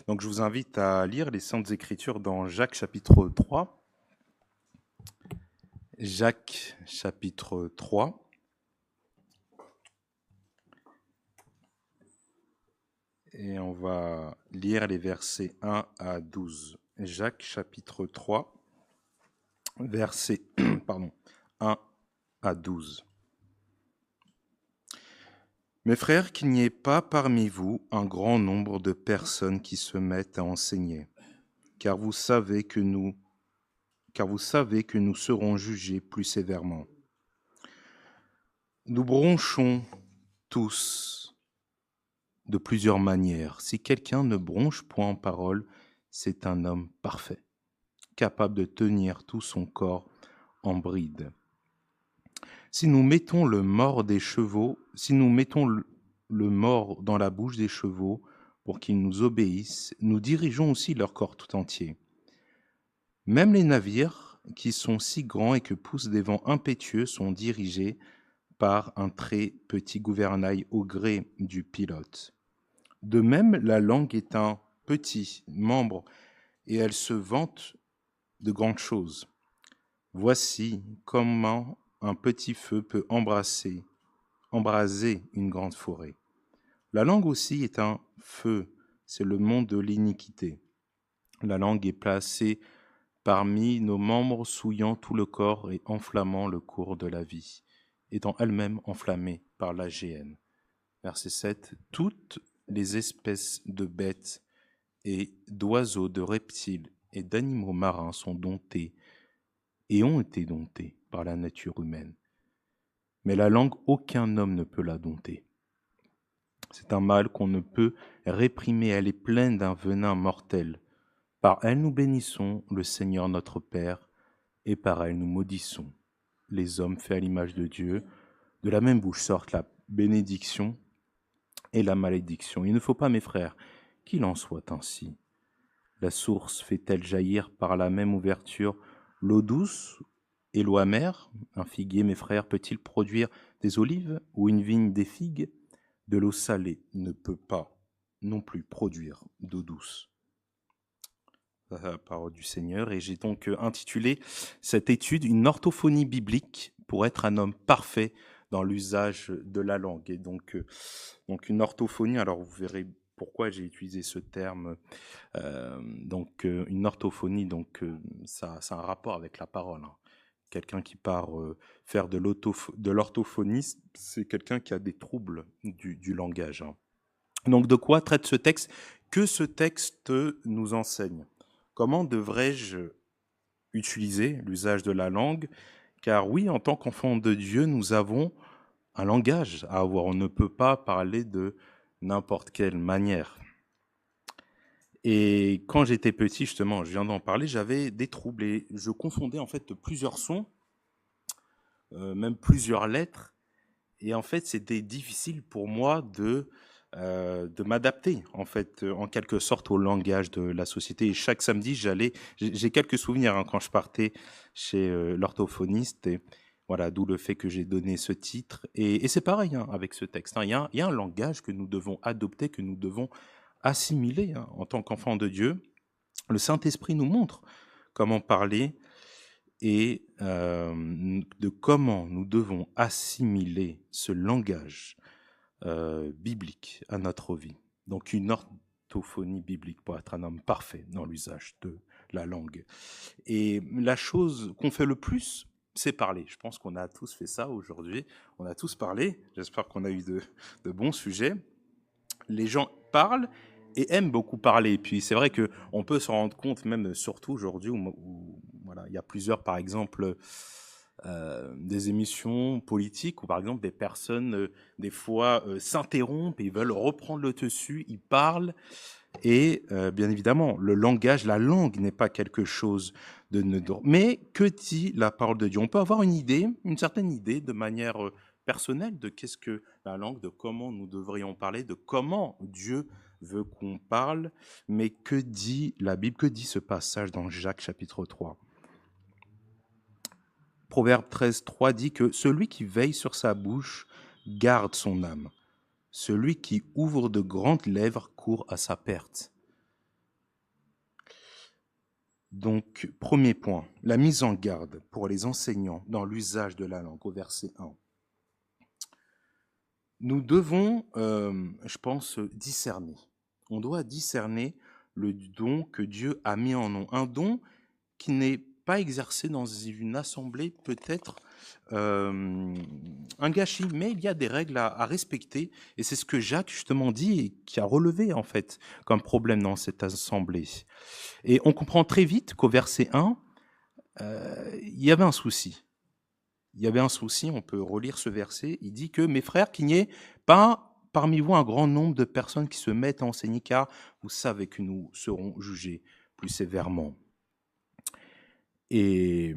Donc je vous invite à lire les Saintes Écritures dans Jacques chapitre 3. Jacques chapitre 3. Et on va lire les versets 1 à 12. Jacques chapitre 3, versets 1 à 12. Mes frères, qu'il n'y ait pas parmi vous un grand nombre de personnes qui se mettent à enseigner, car vous savez que nous serons jugés plus sévèrement. Nous bronchons tous de plusieurs manières. Si quelqu'un ne bronche point en parole, c'est un homme parfait, capable de tenir tout son corps en bride. Si nous mettons le mors dans la bouche des chevaux pour qu'ils nous obéissent, nous dirigeons aussi leur corps tout entier. Même les navires, qui sont si grands et que poussent des vents impétueux, sont dirigés par un très petit gouvernail au gré du pilote. De même, la langue est un petit membre et elle se vante de grandes choses. Voici comment un petit feu peut embraser une grande forêt. La langue aussi est un feu, c'est le monde de l'iniquité. La langue est placée parmi nos membres, souillant tout le corps et enflammant le cours de la vie, étant elle-même enflammée par la géhenne. Verset 7. Toutes les espèces de bêtes et d'oiseaux, de reptiles et d'animaux marins sont domptées et ont été domptées par la nature humaine. Mais la langue, aucun homme ne peut la dompter. C'est un mal qu'on ne peut réprimer, elle est pleine d'un venin mortel. Par elle nous bénissons le Seigneur notre Père, et par elle nous maudissons les hommes faits à l'image de Dieu. De la même bouche sortent la bénédiction et la malédiction. Il ne faut pas, mes frères, qu'il en soit ainsi. La source fait-elle jaillir par la même ouverture l'eau douce et l'eau amère? Un figuier, mes frères, peut-il produire des olives ou une vigne des figues? De l'eau salée ne peut pas non plus produire d'eau douce. La parole du Seigneur. Et j'ai donc intitulé cette étude « Une orthophonie biblique pour être un homme parfait dans l'usage de la langue ». Et donc une orthophonie, alors vous verrez pourquoi j'ai utilisé ce terme. Une orthophonie, ça a un rapport avec la parole. Hein. Quelqu'un qui part faire de l'orthophonie, c'est quelqu'un qui a des troubles du langage. Hein. Donc de quoi traite ce texte? Que ce texte nous enseigne? Comment devrais-je utiliser l'usage de la langue? Car oui, en tant qu'enfant de Dieu, nous avons un langage à avoir. On ne peut pas parler de n'importe quelle manière. Et quand j'étais petit, justement, je viens d'en parler, j'avais des troubles et je confondais en fait plusieurs sons, même plusieurs lettres. Et en fait, c'était difficile pour moi de m'adapter, en fait, en quelque sorte, au langage de la société. Et chaque samedi, j'ai quelques souvenirs hein, quand je partais chez l'orthophoniste. Et voilà, d'où le fait que j'ai donné ce titre. Et c'est pareil hein, avec ce texte. Hein. Il y a un langage que nous devons adopter, que nous devons assimiler hein, en tant qu'enfants de Dieu. Le Saint-Esprit nous montre comment parler et de comment nous devons assimiler ce langage biblique à notre vie. Donc une orthophonie biblique pour être un homme parfait dans l'usage de la langue. Et la chose qu'on fait le plus, c'est parler. Je pense qu'on a tous fait ça aujourd'hui. On a tous parlé. J'espère qu'on a eu de bons sujets. Les gens parlent et aiment beaucoup parler. Et puis c'est vrai qu'on peut se rendre compte, même surtout aujourd'hui, où voilà, il y a plusieurs, par exemple, des émissions politiques où, par exemple, des personnes, des fois, s'interrompent et ils veulent reprendre le dessus, ils parlent. Et bien évidemment, le langage, la langue n'est pas quelque chose de neutre. Mais que dit la parole de Dieu? On peut avoir une idée, une certaine idée de manière personnelle de qu'est-ce que la langue, de comment nous devrions parler, de comment Dieu veut qu'on parle. Mais que dit la Bible? Que dit ce passage dans Jacques chapitre 3? Proverbe 13.3 dit que celui qui veille sur sa bouche garde son âme. Celui qui ouvre de grandes lèvres court à sa perte. Donc, premier point, la mise en garde pour les enseignants dans l'usage de la langue, au verset 1. Nous devons, je pense, discerner. On doit discerner le don que Dieu a mis en nous. Un don qui n'est pas exercé dans une assemblée, peut-être un gâchis, mais il y a des règles à respecter. Et c'est ce que Jacques, justement, dit et qui a relevé, en fait, comme problème dans cette assemblée. Et on comprend très vite qu'au verset 1, il y avait un souci. Il y avait un souci, on peut relire ce verset, il dit que, mes frères, qu'il n'y ait pas parmi vous un grand nombre de personnes qui se mettent à enseigner, car vous savez que nous serons jugés plus sévèrement. Et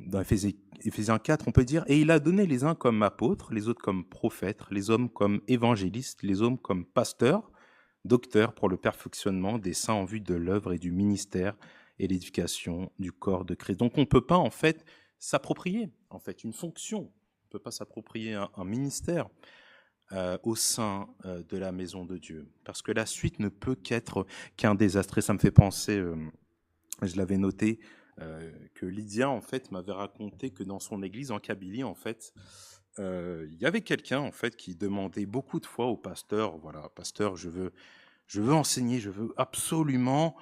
dans Éphésiens 4, on peut dire, et il a donné les uns comme apôtres, les autres comme prophètes, les hommes comme évangélistes, les hommes comme pasteurs, docteurs pour le perfectionnement des saints en vue de l'œuvre et du ministère et l'édification du corps de Christ. Donc on ne peut pas en fait s'approprier en fait une fonction, on ne peut pas s'approprier un ministère au sein de la maison de Dieu, parce que la suite ne peut qu'un désastre. Et ça me fait penser, je l'avais noté, que Lydia en fait m'avait raconté que dans son église en Kabylie en fait il y avait quelqu'un en fait qui demandait beaucoup de fois au pasteur, voilà, pasteur, je veux enseigner, je veux absolument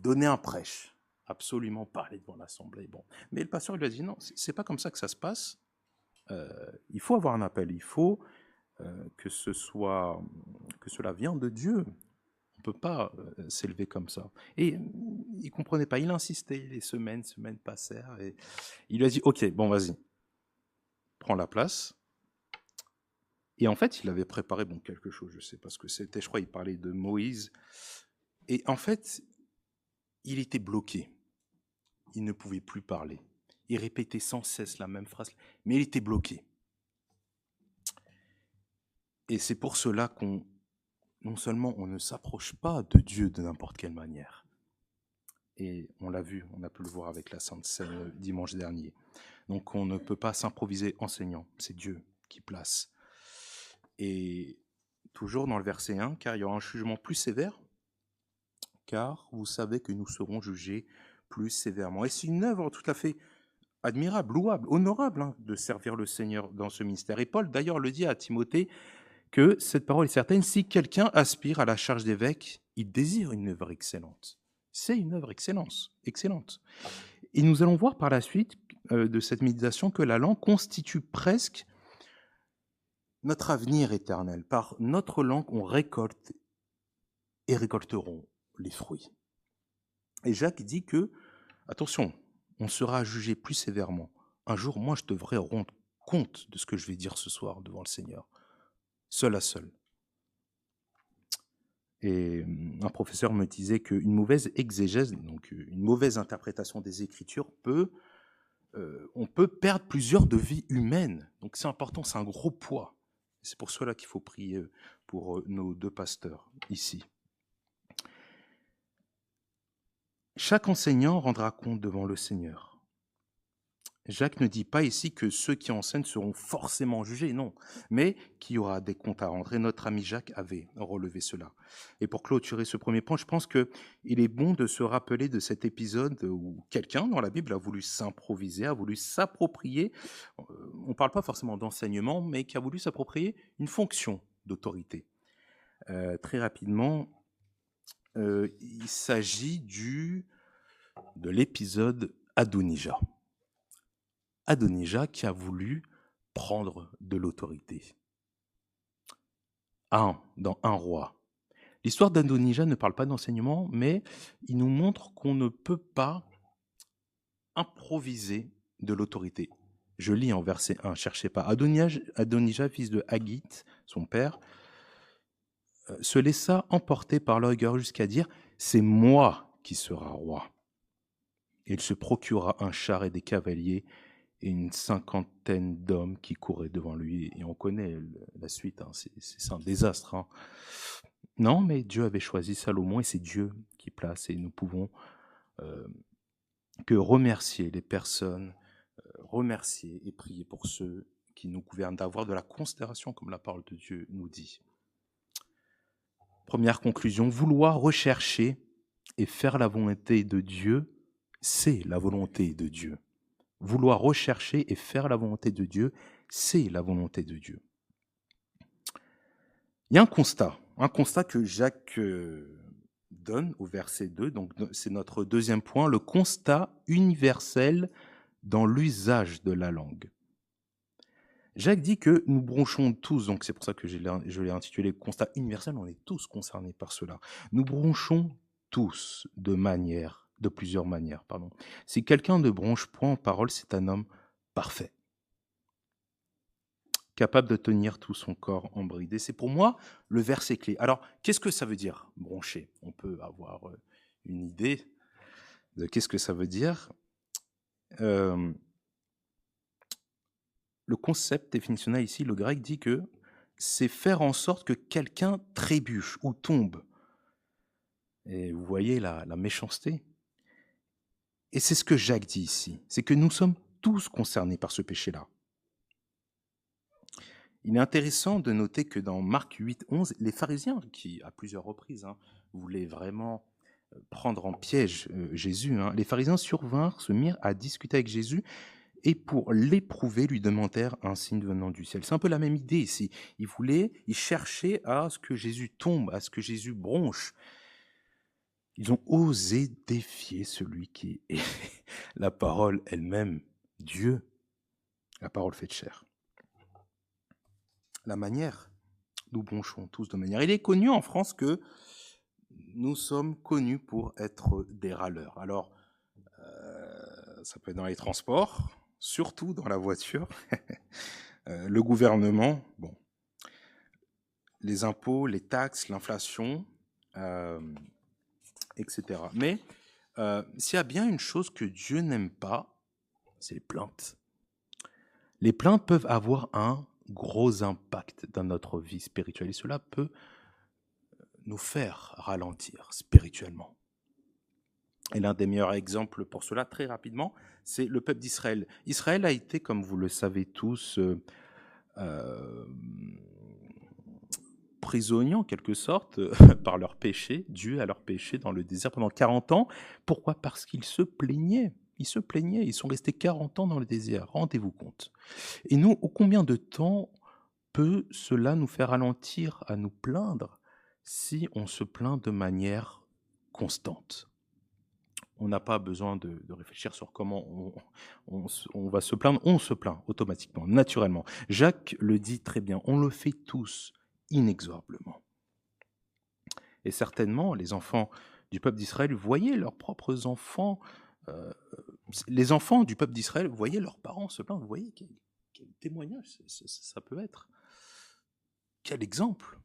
donner un prêche, absolument parler devant l'assemblée. Bon, mais le pasteur lui a dit non, c'est pas comme ça que ça se passe. Il faut avoir un appel, il faut que cela vienne de Dieu. On peut pas s'élever comme ça. Et il comprenait pas, il insistait. Les semaines passèrent et il lui a dit ok, bon vas-y, prends la place. Et en fait, il avait préparé quelque chose, je sais pas ce que c'était, je crois il parlait de Moïse. Et en fait, il était bloqué. Il ne pouvait plus parler. Il répétait sans cesse la même phrase, mais il était bloqué. Et c'est pour cela qu'on, non seulement on ne s'approche pas de Dieu de n'importe quelle manière, et on l'a vu, on a pu le voir avec la Sainte Seine dimanche dernier. Donc on ne peut pas s'improviser enseignant, c'est Dieu qui place. Et toujours dans le verset 1, car il y aura un jugement plus sévère, car vous savez que nous serons jugés plus sévèrement. Et c'est une œuvre tout à fait admirable, louable, honorable de servir le Seigneur dans ce ministère. Et Paul d'ailleurs le dit à Timothée que cette parole est certaine, si quelqu'un aspire à la charge d'évêque, il désire une œuvre excellente. C'est une œuvre excellente. Et nous allons voir par la suite de cette méditation que la langue constitue presque notre avenir éternel. Par notre langue, on récolte et récolterons les fruits. Et Jacques dit que, attention, on sera jugé plus sévèrement. Un jour, moi, je devrais rendre compte de ce que je vais dire ce soir devant le Seigneur, seul à seul. Et un professeur me disait qu'une mauvaise exégèse, donc une mauvaise interprétation des Écritures, on peut perdre plusieurs de vies humaines. Donc c'est important, c'est un gros poids. C'est pour cela qu'il faut prier pour nos deux pasteurs ici. Chaque enseignant rendra compte devant le Seigneur. Jacques ne dit pas ici que ceux qui enseignent seront forcément jugés, non, mais qu'il y aura des comptes à rendre. Et notre ami Jacques avait relevé cela. Et pour clôturer ce premier point, je pense qu'il est bon de se rappeler de cet épisode où quelqu'un dans la Bible a voulu s'improviser, a voulu s'approprier, on ne parle pas forcément d'enseignement, mais qui a voulu s'approprier une fonction d'autorité. Très rapidement, il s'agit de l'épisode Adonijah. Adonijah qui a voulu prendre de l'autorité. Dans un roi. L'histoire d'Adonijah ne parle pas d'enseignement, mais il nous montre qu'on ne peut pas improviser de l'autorité. Je lis en verset 1, cherchez pas. Adonijah, fils de Haggith, son père, se laissa emporter par l'orgueil jusqu'à dire « c'est moi qui sera roi ». Et il se procura un char et des cavaliers et une 50aine d'hommes qui couraient devant lui. Et on connaît la suite, c'est un désastre. Non, mais Dieu avait choisi Salomon et c'est Dieu qui place. Et nous pouvons que remercier les personnes, remercier et prier pour ceux qui nous gouvernent, d'avoir de la considération, comme la parole de Dieu nous dit. Première conclusion, vouloir rechercher et faire la volonté de Dieu, c'est la volonté de Dieu. Vouloir rechercher et faire la volonté de Dieu, c'est la volonté de Dieu. Il y a un constat que Jacques donne au verset 2, donc c'est notre deuxième point, le constat universel dans l'usage de la langue. Jacques dit que nous bronchons tous, donc c'est pour ça que je l'ai intitulé constat universel, on est tous concernés par cela. Nous bronchons tous de plusieurs manières. Si quelqu'un ne bronche point en parole, c'est un homme parfait, capable de tenir tout son corps en bride. Et c'est pour moi le verset clé. Alors, qu'est-ce que ça veut dire, broncher? On peut avoir une idée de qu'est-ce que ça veut dire. Le concept définitionnel ici, le grec dit que c'est faire en sorte que quelqu'un trébuche ou tombe. Et vous voyez la méchanceté. Et c'est ce que Jacques dit ici, c'est que nous sommes tous concernés par ce péché-là. Il est intéressant de noter que dans Marc 8, 11, les pharisiens, qui à plusieurs reprises voulaient vraiment prendre en piège Jésus, les pharisiens survinrent, se mirent à discuter avec Jésus et pour l'éprouver, lui demandèrent un signe venant du ciel. C'est un peu la même idée ici. Ils cherchaient à ce que Jésus tombe, à ce que Jésus bronche. Ils ont osé défier celui qui est la parole elle-même, Dieu, la parole faite chair. La manière, nous bronchons tous de manière. Il est connu en France que nous sommes connus pour être des râleurs. Alors, ça peut être dans les transports, surtout dans la voiture, le gouvernement, les impôts, les taxes, l'inflation, etc. Mais s'il y a bien une chose que Dieu n'aime pas, c'est les plaintes. Les plaintes peuvent avoir un gros impact dans notre vie spirituelle et cela peut nous faire ralentir spirituellement. Et l'un des meilleurs exemples pour cela, très rapidement, c'est le peuple d'Israël. Israël a été, comme vous le savez tous, prisonniers en quelque sorte par leur péché, dû à leur péché dans le désert pendant 40 ans. Pourquoi? Parce qu'ils se plaignaient. Ils se plaignaient, ils sont restés 40 ans dans le désert, rendez-vous compte. Et nous, combien de temps peut cela nous faire ralentir à nous plaindre si on se plaint de manière constante? On n'a pas besoin de réfléchir sur comment on va se plaindre. On se plaint automatiquement, naturellement. Jacques le dit très bien, on le fait tous, inexorablement. Et certainement, les enfants du peuple d'Israël voyaient leurs propres enfants, les enfants du peuple d'Israël voyaient leurs parents se plaindre. Vous voyez quel témoignage ça peut être. Quel exemple.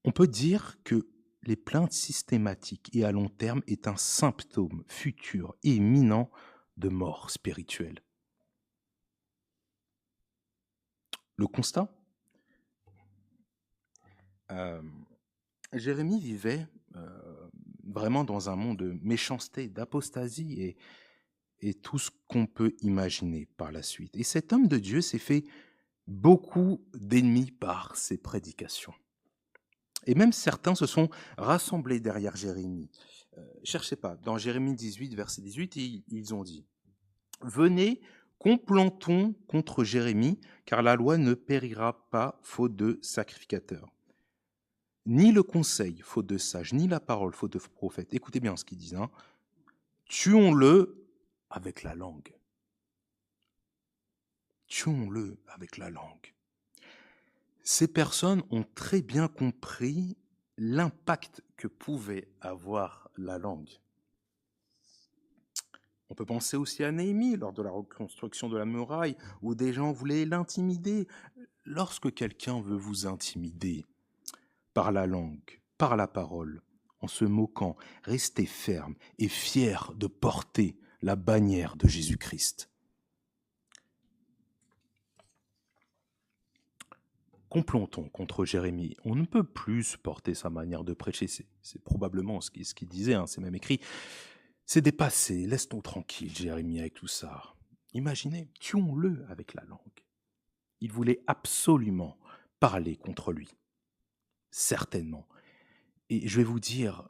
On peut dire que les plaintes systématiques et à long terme est un symptôme futur et imminent de mort spirituelle. Le constat, Jérémie vivait vraiment dans un monde de méchanceté, d'apostasie et tout ce qu'on peut imaginer par la suite. Et cet homme de Dieu s'est fait beaucoup d'ennemis par ses prédications. Et même certains se sont rassemblés derrière Jérémie. Cherchez pas, dans Jérémie 18, verset 18, ils ont dit « Venez, complantons contre Jérémie, car la loi ne périra pas faute de sacrificateurs. Ni le conseil, faute de sages, ni la parole, faute de prophètes. » Écoutez bien ce qu'ils disent. Tuons-le avec la langue. Tuons-le avec la langue. Ces personnes ont très bien compris l'impact que pouvait avoir la langue. On peut penser aussi à Néhémie lors de la reconstruction de la muraille, où des gens voulaient l'intimider. Lorsque quelqu'un veut vous intimider par la langue, par la parole, en se moquant, restez ferme et fier de porter la bannière de Jésus-Christ. Complantons contre Jérémie. On ne peut plus supporter sa manière de prêcher. C'est probablement ce qu'il disait, c'est même écrit. C'est dépassé, laisse-nous tranquille, Jérémie, avec tout ça. Imaginez, tuons-le avec la langue. Il voulait absolument parler contre lui. Certainement. Et je vais vous dire,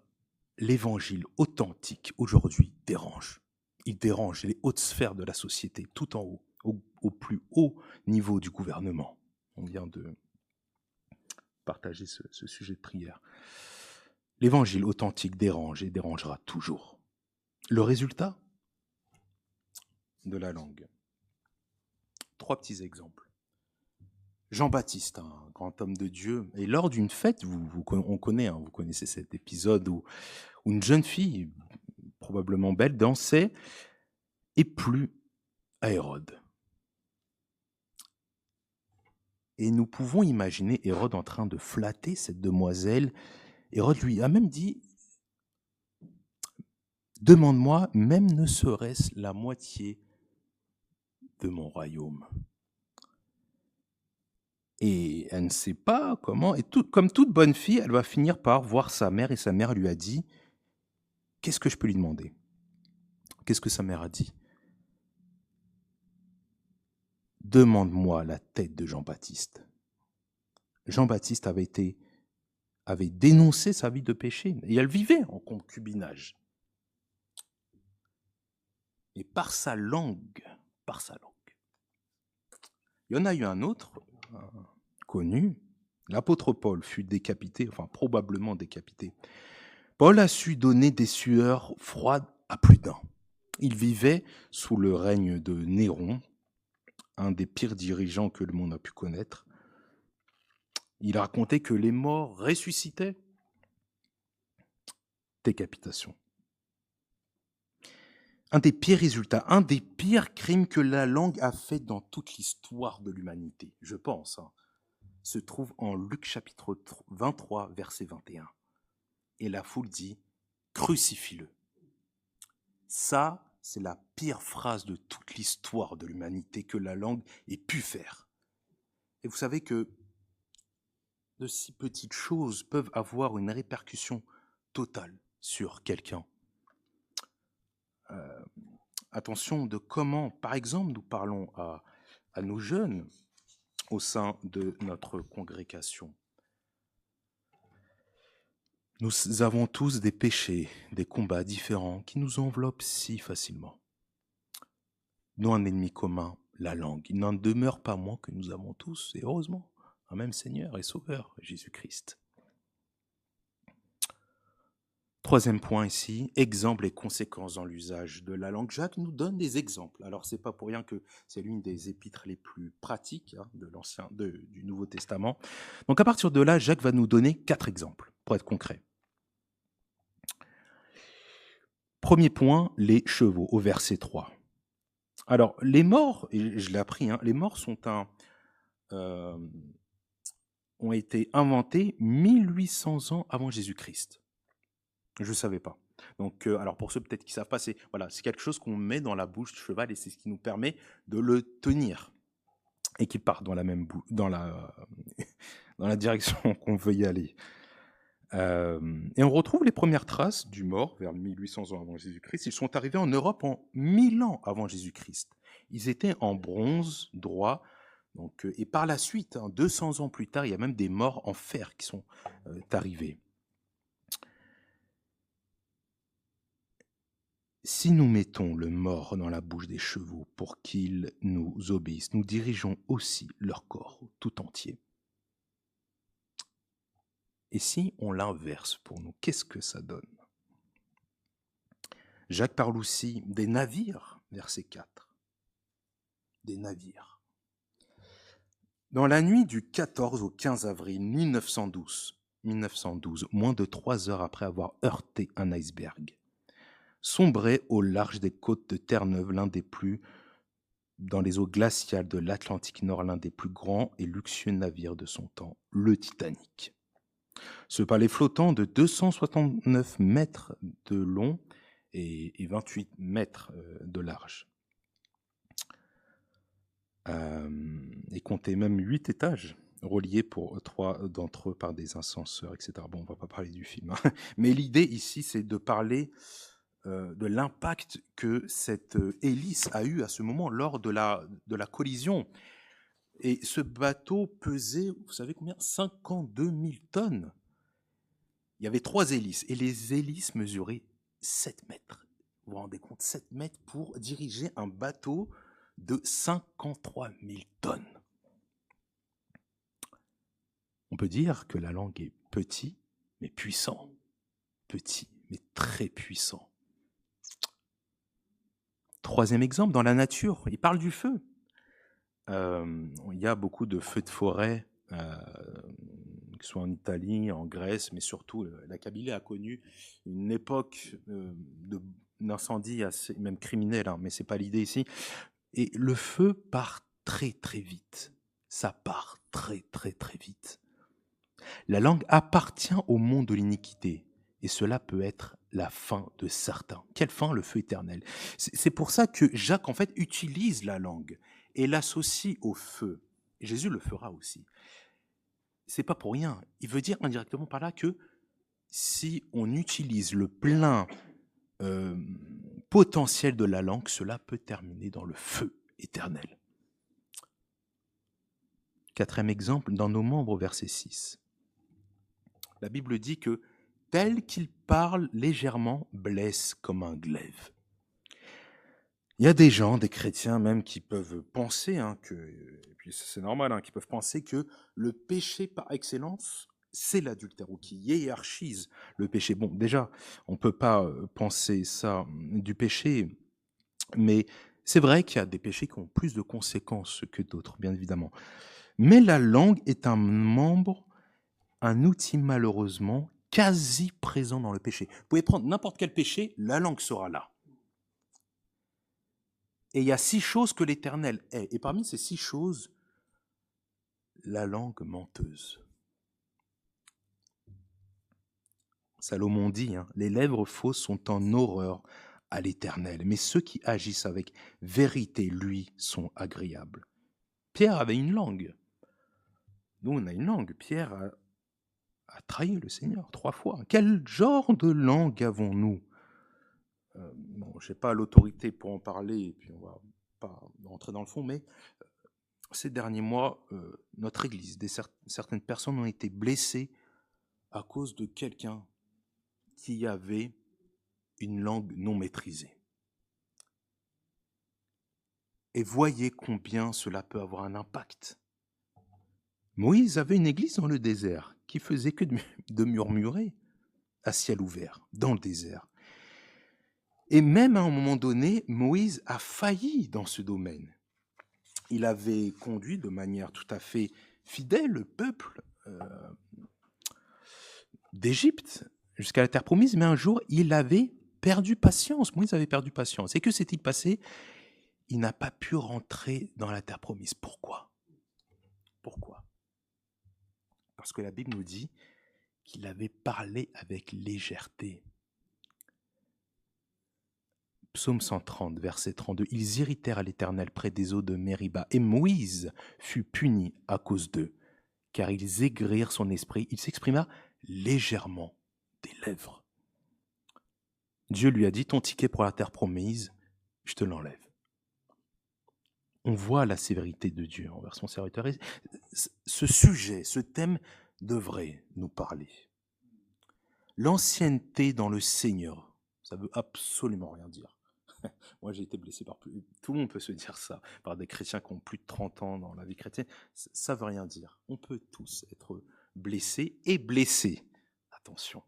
l'évangile authentique aujourd'hui dérange. Il dérange les hautes sphères de la société, tout en haut, au plus haut niveau du gouvernement. On vient de partager ce sujet de prière. L'évangile authentique dérange et dérangera toujours. Le résultat de la langue. 3 petits exemples. Jean-Baptiste, un grand homme de Dieu, et lors d'une fête, on connaît, vous connaissez cet épisode où une jeune fille, probablement belle, dansait et plut à Hérode. Et nous pouvons imaginer Hérode en train de flatter cette demoiselle. Hérode lui a même dit « Demande-moi même ne serait-ce la moitié de mon royaume. » Et elle ne sait pas comment, et comme toute bonne fille, elle va finir par voir sa mère, et sa mère lui a dit « Qu'est-ce que je peux lui demander ?» Qu'est-ce que sa mère a dit ? « Demande-moi la tête de Jean-Baptiste. » Jean-Baptiste avait dénoncé sa vie de péché, et elle vivait en concubinage. Et par sa langue, il y en a eu un autre, connu, l'apôtre Paul fut décapité, enfin probablement décapité. Paul a su donner des sueurs froides à plus d'un. Il vivait sous le règne de Néron, un des pires dirigeants que le monde a pu connaître. Il racontait que les morts ressuscitaient. Décapitation. Un des pires résultats, un des pires crimes que la langue a fait dans toute l'histoire de l'humanité, je pense, se trouve en Luc chapitre 23, verset 21. Et la foule dit « Crucifie-le ». Ça, c'est la pire phrase de toute l'histoire de l'humanité que la langue ait pu faire. Et vous savez que de si petites choses peuvent avoir une répercussion totale sur quelqu'un. Attention de comment, par exemple, nous parlons à nos jeunes au sein de notre congrégation. Nous avons tous des péchés, des combats différents qui nous enveloppent si facilement. Nous avons un ennemi commun, la langue. Il n'en demeure pas moins que nous avons tous, et heureusement, un même Seigneur et Sauveur, Jésus-Christ. 3e point ici, exemples et conséquences dans l'usage de la langue. Jacques nous donne des exemples. Alors, c'est pas pour rien que c'est l'une des épîtres les plus pratiques du Nouveau Testament. Donc, à partir de là, Jacques va nous donner 4 exemples, pour être concret. Premier point, les chevaux, au verset 3. Alors, les morts, et je l'ai appris, les morts ont été inventés 1800 ans avant Jésus-Christ. Je ne savais pas. Donc, alors pour ceux peut-être qui ne savent pas, c'est quelque chose qu'on met dans la bouche du cheval et c'est ce qui nous permet de le tenir et qui part dans la même dans la direction qu'on veut y aller. Et on retrouve les premières traces du mort vers 1800 ans avant Jésus-Christ. Ils sont arrivés en Europe en 1000 ans avant Jésus-Christ. Ils étaient en bronze droit. Donc, et par la suite, 200 ans plus tard, il y a même des morts en fer qui sont arrivés. Si nous mettons le mort dans la bouche des chevaux pour qu'ils nous obéissent, nous dirigeons aussi leur corps tout entier. Et si on l'inverse pour nous, qu'est-ce que ça donne ? Jacques parle aussi des navires, verset 4. Des navires. Dans la nuit du 14 au 15 avril 1912, moins de 3 heures après avoir heurté un iceberg, sombrait au large des côtes de Terre-Neuve, dans les eaux glaciales de l'Atlantique Nord, l'un des plus grands et luxueux navires de son temps, le Titanic. Ce palais flottant de 269 mètres de long et 28 mètres de large. Et comptait même 8 étages, reliés pour 3 d'entre eux par des ascenseurs, etc. Bon, on ne va pas parler du film. Mais l'idée ici, c'est de parler de l'impact que cette hélice a eu à ce moment lors de la collision. Et ce bateau pesait, vous savez combien ? 52 000 tonnes. il y avait 3 hélices, et les hélices mesuraient 7 mètres. Vous vous rendez compte, 7 mètres pour diriger un bateau de 53 000 tonnes. On peut dire que la langue est petit, mais puissant. Petit, mais très puissant. 3e exemple, dans la nature, il parle du feu. Il y a beaucoup de feux de forêt, que ce soit en Italie, en Grèce, mais surtout la Kabylie a connu une époque d'incendie assez, même criminel, hein, mais ce n'est pas l'idée ici. Et le feu part très très vite. Ça part très très très vite. La langue appartient au monde de l'iniquité, et cela peut être la fin de certains. Quelle fin? Le feu éternel. C'est pour ça que Jacques, en fait, utilise la langue et l'associe au feu. Et Jésus le fera aussi. C'est pas pour rien. Il veut dire indirectement par là que si on utilise le plein potentiel de la langue, cela peut terminer dans le feu éternel. 4e exemple, dans nos membres, verset 6. La Bible dit que tel qu'il parle légèrement blesse comme un glaive. Il y a des gens, des chrétiens même, qui peuvent penser, et puis c'est normal, qui peuvent penser que le péché par excellence, c'est l'adultère, ou qui hiérarchise le péché. Bon, déjà, on ne peut pas penser ça du péché, mais c'est vrai qu'il y a des péchés qui ont plus de conséquences que d'autres, bien évidemment. Mais la langue est un membre, un outil malheureusement quasi présent dans le péché. Vous pouvez prendre n'importe quel péché, la langue sera là. Et il y a 6 choses que l'Éternel est. Et parmi ces 6 choses, la langue menteuse. Salomon dit, les lèvres fausses sont en horreur à l'Éternel, mais ceux qui agissent avec vérité, lui, sont agréables. Pierre avait une langue. Nous, on a une langue. Pierre a trahi le Seigneur 3 fois. Quel genre de langue avons-nous? Je n'ai pas l'autorité pour en parler, et puis on ne va pas rentrer dans le fond, mais ces derniers mois, notre Église, certaines personnes ont été blessées à cause de quelqu'un qui avait une langue non maîtrisée. Et voyez combien cela peut avoir un impact. Moïse avait une église dans le désert qui faisait que de murmurer à ciel ouvert, dans le désert. Et même à un moment donné, Moïse a failli dans ce domaine. Il avait conduit de manière tout à fait fidèle le peuple d'Égypte jusqu'à la terre promise, mais un jour, il avait perdu patience. Moïse avait perdu patience. Et que s'est-il passé? Il n'a pas pu rentrer dans la terre promise. Pourquoi? Parce que la Bible nous dit qu'il avait parlé avec légèreté. Psaume 130, verset 32. Ils irritèrent à l'Éternel près des eaux de Mériba, et Moïse fut puni à cause d'eux, car ils aigrirent son esprit. Il s'exprima légèrement des lèvres. Dieu lui a dit, ton ticket pour la terre promise, je te l'enlève. On voit la sévérité de Dieu envers son serviteur. Et ce sujet, ce thème devrait nous parler. L'ancienneté dans le Seigneur, ça ne veut absolument rien dire. Moi, j'ai été blessé par plus... Tout le monde peut se dire ça, par des chrétiens qui ont plus de 30 ans dans la vie chrétienne. Ça ne veut rien dire. On peut tous être blessés et blessés. Attention.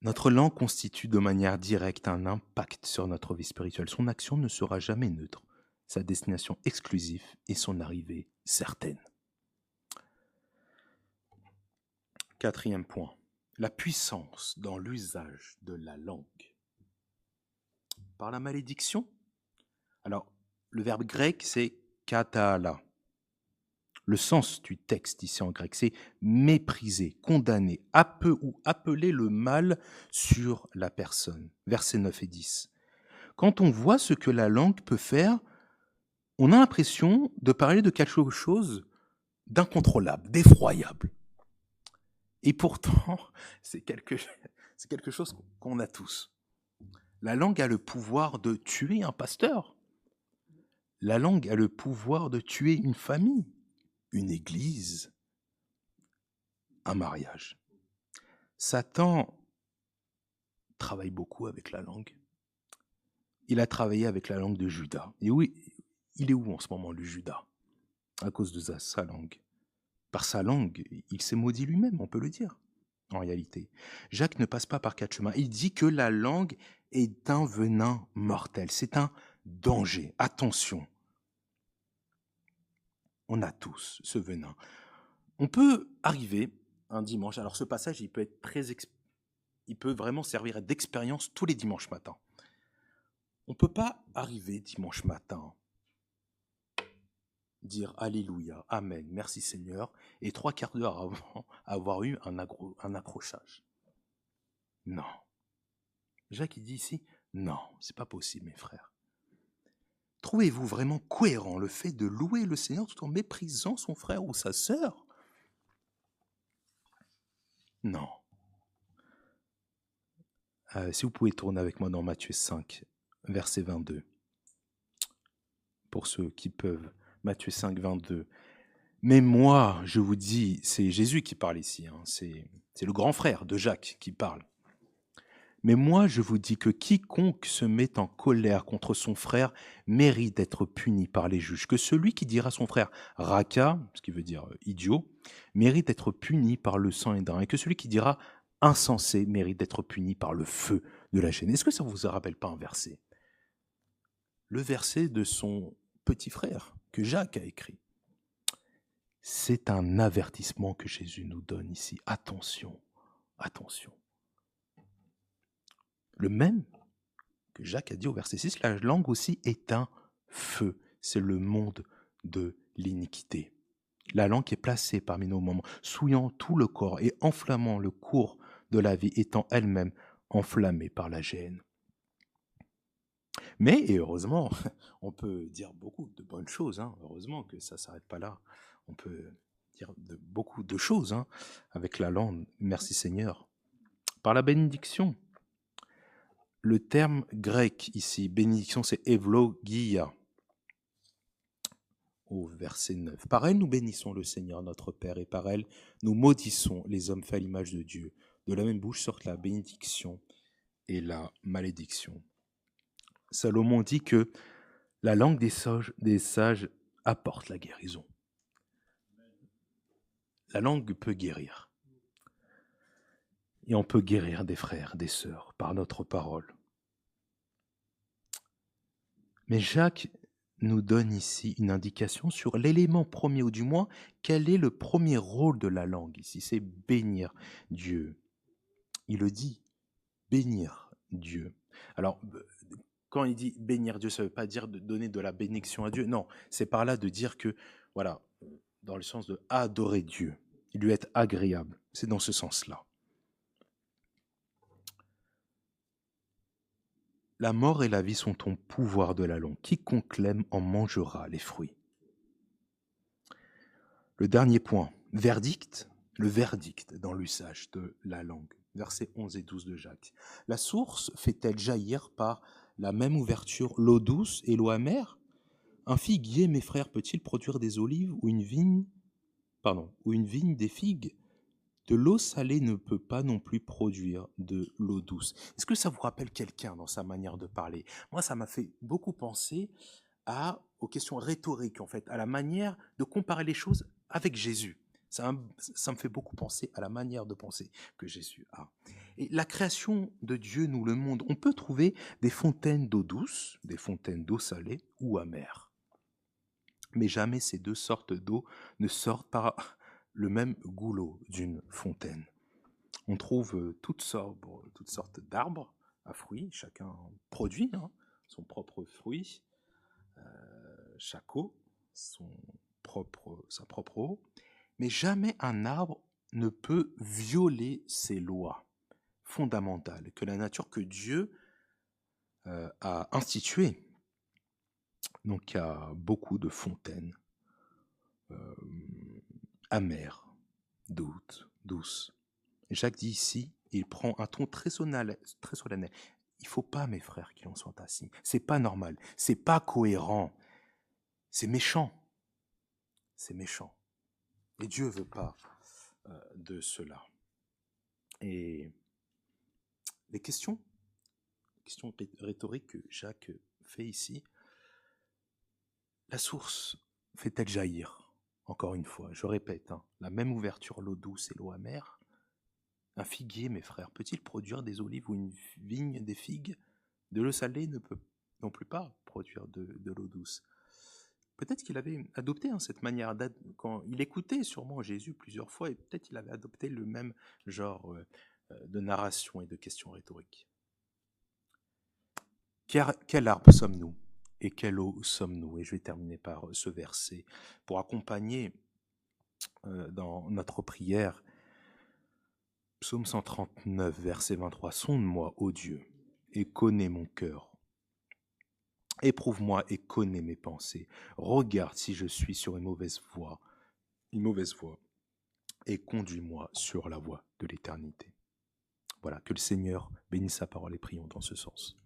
Notre langue constitue de manière directe un impact sur notre vie spirituelle. Son action ne sera jamais neutre, sa destination exclusive et son arrivée certaine. 4e point, la puissance dans l'usage de la langue. Par la malédiction. Alors, le verbe grec, c'est katala. Le sens du texte ici en grec, c'est mépriser, condamner, appeler le mal sur la personne. Versets 9 et 10. Quand on voit ce que la langue peut faire, on a l'impression de parler de quelque chose d'incontrôlable, d'effroyable. Et pourtant, c'est quelque chose qu'on a tous. La langue a le pouvoir de tuer un pasteur. La langue a le pouvoir de tuer une famille, une église. un mariage. Satan travaille beaucoup avec la langue. Il a travaillé avec la langue de Judas. Et oui, il est où en ce moment, le Judas? À cause de sa langue. Par sa langue, il s'est maudit lui-même, on peut le dire, en réalité. Jacques ne passe pas par quatre chemins. Il dit que la langue est un venin mortel. C'est un danger. Attention. On a tous ce venin. On peut arriver un dimanche. Alors ce passage, il peut être il peut vraiment servir d'expérience tous les dimanches matins. On ne peut pas arriver dimanche matin, dire Alléluia, Amen, merci Seigneur, et 3/4 d'heure avant avoir eu un accrochage. Non. Jacques il dit ici, non, c'est pas possible mes frères. Trouvez-vous vraiment cohérent le fait de louer le Seigneur tout en méprisant son frère ou sa sœur? Non. Si vous pouvez tourner avec moi dans Matthieu 5, verset 22. Pour ceux qui peuvent, Matthieu 5, 22. Mais moi, je vous dis, c'est Jésus qui parle ici, hein, c'est le grand frère de Jacques qui parle. Mais moi, je vous dis que quiconque se met en colère contre son frère mérite d'être puni par les juges. Que celui qui dira à son frère raka, ce qui veut dire idiot, mérite d'être puni par le sang et drain. Et que celui qui dira insensé mérite d'être puni par le feu de la chaîne. Est-ce que ça ne vous rappelle pas un verset? Le verset de son petit frère que Jacques a écrit. C'est un avertissement que Jésus nous donne ici. Attention, attention. Le même que Jacques a dit au verset 6, la langue aussi est un feu. C'est le monde de l'iniquité. La langue est placée parmi nos membres, souillant tout le corps et enflammant le cours de la vie, étant elle-même enflammée par la gêne. Mais, et heureusement, on peut dire beaucoup de bonnes choses. Hein. Heureusement que ça ne s'arrête pas là. On peut dire beaucoup de choses hein, avec la langue. Merci Seigneur. Par la bénédiction. Le terme grec ici, bénédiction, c'est evlogia, au verset 9. Par elle, nous bénissons le Seigneur, notre Père, et par elle, nous maudissons les hommes faits à l'image de Dieu. De la même bouche sortent la bénédiction et la malédiction. Salomon dit que la langue des sages apporte la guérison. La langue peut guérir. Et on peut guérir des frères, des sœurs, par notre parole. Mais Jacques nous donne ici une indication sur l'élément premier, ou du moins, quel est le premier rôle de la langue ici, c'est bénir Dieu. Il le dit, bénir Dieu. Alors, quand il dit bénir Dieu, ça ne veut pas dire de donner de la bénédiction à Dieu, non, c'est par là de dire que, voilà, dans le sens de adorer Dieu, lui être agréable, c'est dans ce sens-là. La mort et la vie sont au pouvoir de la langue. Quiconque l'aime en mangera les fruits. Le dernier point, verdict, le verdict dans l'usage de la langue. Versets 11 et 12 de Jacques. La source fait-elle jaillir par la même ouverture l'eau douce et l'eau amère? Un figuier, mes frères, peut-il produire des olives ou une vigne des figues? De l'eau salée ne peut pas non plus produire de l'eau douce. Est-ce que ça vous rappelle quelqu'un dans sa manière de parler? Moi, ça m'a fait beaucoup penser aux questions rhétoriques, en fait, à la manière de comparer les choses avec Jésus. Ça me fait beaucoup penser à la manière de penser que Jésus a. Et la création de Dieu nous le montre. On peut trouver des fontaines d'eau douce, des fontaines d'eau salée ou amère. Mais jamais ces deux sortes d'eau ne sortent par le même goulot d'une fontaine. On trouve toutes sortes d'arbres à fruits, chacun produit son propre fruit, chaque eau, sa propre eau, mais jamais un arbre ne peut violer ces lois fondamentales que la nature, que Dieu a instituées. Donc il y a beaucoup de fontaines amères, douces. Et Jacques dit ici, il prend un ton très solennel. Il ne faut pas, mes frères, qu'il en soit ainsi. C'est pas normal, c'est pas cohérent, c'est méchant. C'est méchant. Et Dieu ne veut pas de cela. Et les questions rhétoriques que Jacques fait ici, la source fait-elle jaillir? Encore une fois, je répète, la même ouverture, l'eau douce et l'eau amère. Un figuier, mes frères, peut-il produire des olives ou une vigne des figues? De l'eau salée ne peut non plus pas produire de l'eau douce. Peut-être qu'il avait adopté cette manière, quand il écoutait sûrement Jésus plusieurs fois, et peut-être il avait adopté le même genre de narration et de questions rhétoriques. Quel arbre sommes-nous et quelle eau sommes-nous? Et je vais terminer par ce verset pour accompagner dans notre prière. Psaume 139, verset 23. Sonde-moi, ô Dieu, et connais mon cœur. Éprouve-moi et connais mes pensées. Regarde si je suis sur une mauvaise voie, et conduis-moi sur la voie de l'éternité. Voilà, que le Seigneur bénisse sa parole et prions dans ce sens.